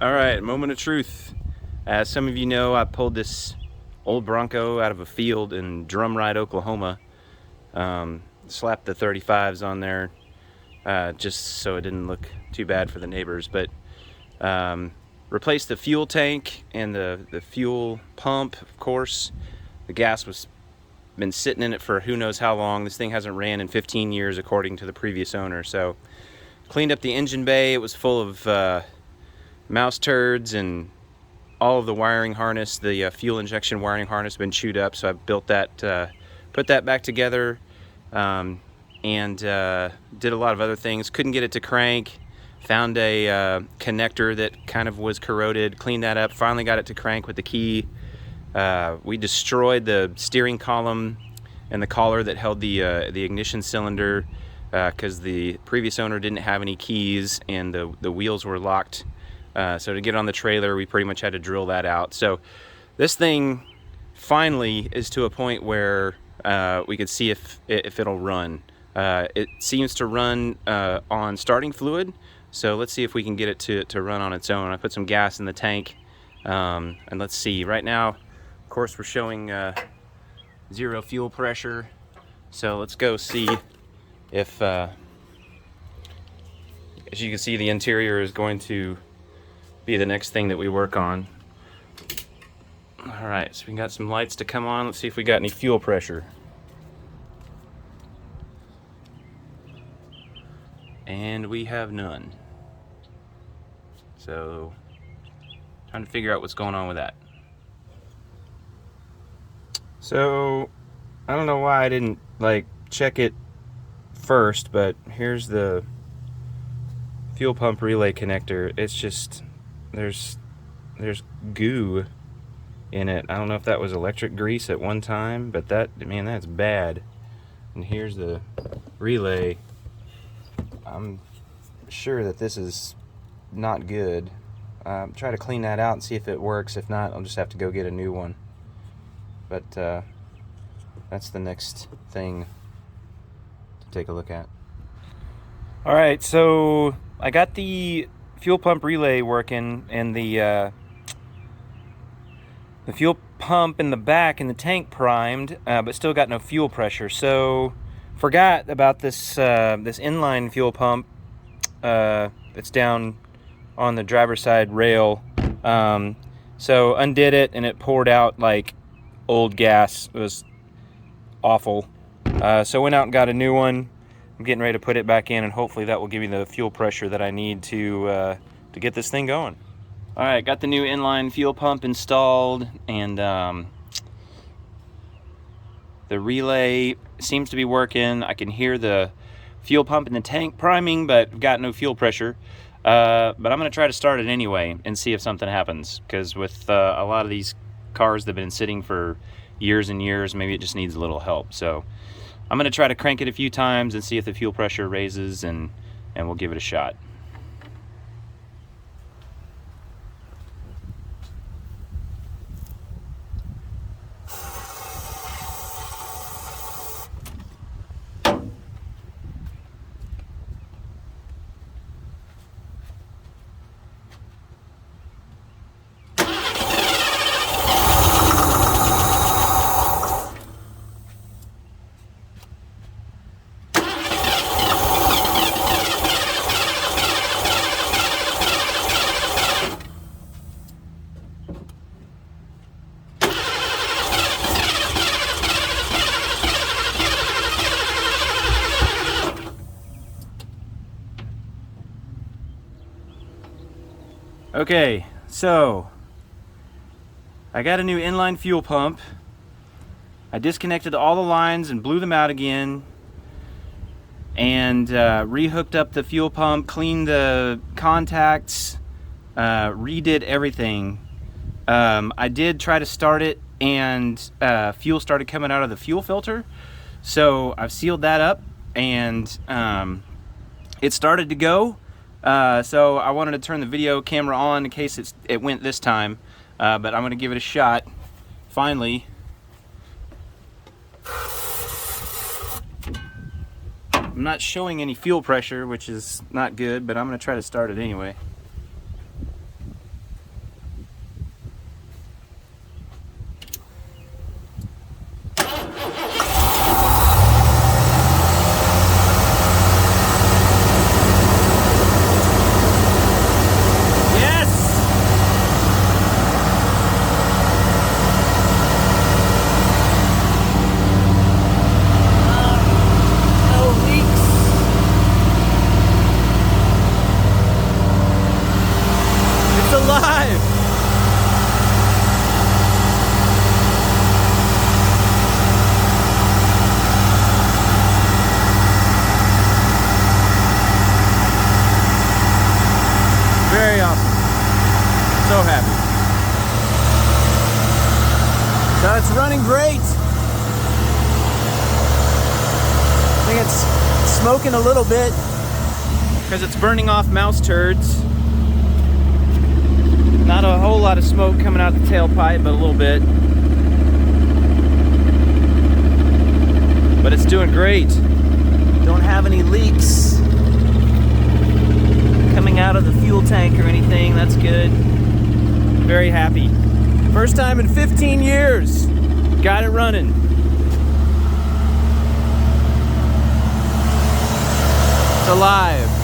All right, moment of truth. As some of you know, I pulled this old Bronco out of a field in Drumride, Oklahoma. Slapped the 35s on there just so it didn't look too bad for the neighbors. But replaced the fuel tank and the fuel pump, of course. The gas was been sitting in it for who knows how long. This thing hasn't ran in 15 years according to the previous owner. So cleaned up the engine bay. It was full of mouse turds, and all of the wiring harness, the fuel injection wiring harness, been chewed up. So I built that, put that back together, and did a lot of other things. Couldn't get it to crank. Found a connector that kind of was corroded. Cleaned that up. Finally got it to crank with the key. We destroyed the steering column and the collar that held the ignition cylinder because the previous owner didn't have any keys and the wheels were locked. So to get on the trailer, we pretty much had to drill that out. So this thing finally is to a point where we could see if it'll run. It seems to run on starting fluid. So let's see if we can get it to run on its own. I put some gas in the tank, and let's see. Right now, of course, we're showing 0 fuel pressure. So let's go see if, as you can see, the interior is going to be the next thing that we work on. All right, so we got some lights to come on. Let's see if we got any fuel pressure. And we have none. So, trying to figure out what's going on with that. So, I don't know why I didn't check it first, but here's the fuel pump relay connector. It's just there's goo in it. I don't know if that was electric grease at one time, but that's bad. And here's the relay. I'm sure that this is not good. Try to clean that out and see if it works. If not, I'll just have to go get a new one. But that's the next thing to take a look at. All right, so I got the fuel pump relay working, and the fuel pump in the back and the tank primed, but still got no fuel pressure. So forgot about this this inline fuel pump that's down on the driver's side rail. So undid it, and it poured out like old gas. It was awful. So went out and got a new one. I'm getting ready to put it back in, and hopefully that will give me the fuel pressure that I need to get this thing going. All right, got the new inline fuel pump installed, and the relay seems to be working. I can hear the fuel pump in the tank priming, but got no fuel pressure. But I'm gonna try to start it anyway and see if something happens, because with a lot of these cars that have been sitting for years and years, maybe it just needs a little help. So I'm gonna try to crank it a few times and see if the fuel pressure raises, and we'll give it a shot. Okay, so I got a new inline fuel pump. I disconnected all the lines and blew them out again, and rehooked up the fuel pump, cleaned the contacts, redid everything. I did try to start it, and fuel started coming out of the fuel filter, so I've sealed that up, and it started to go. So I wanted to turn the video camera on in case it went this time, but I'm going to give it a shot. Finally, I'm not showing any fuel pressure, which is not good, but I'm going to try to start it anyway. So happy. So it's running great. I think it's smoking a little bit. Because it's burning off mouse turds. Not a whole lot of smoke coming out the tailpipe, but a little bit. But it's doing great. Don't have any leaks coming out of the fuel tank or anything. That's good. Very happy. First time in 15 years. Got it running. It's alive.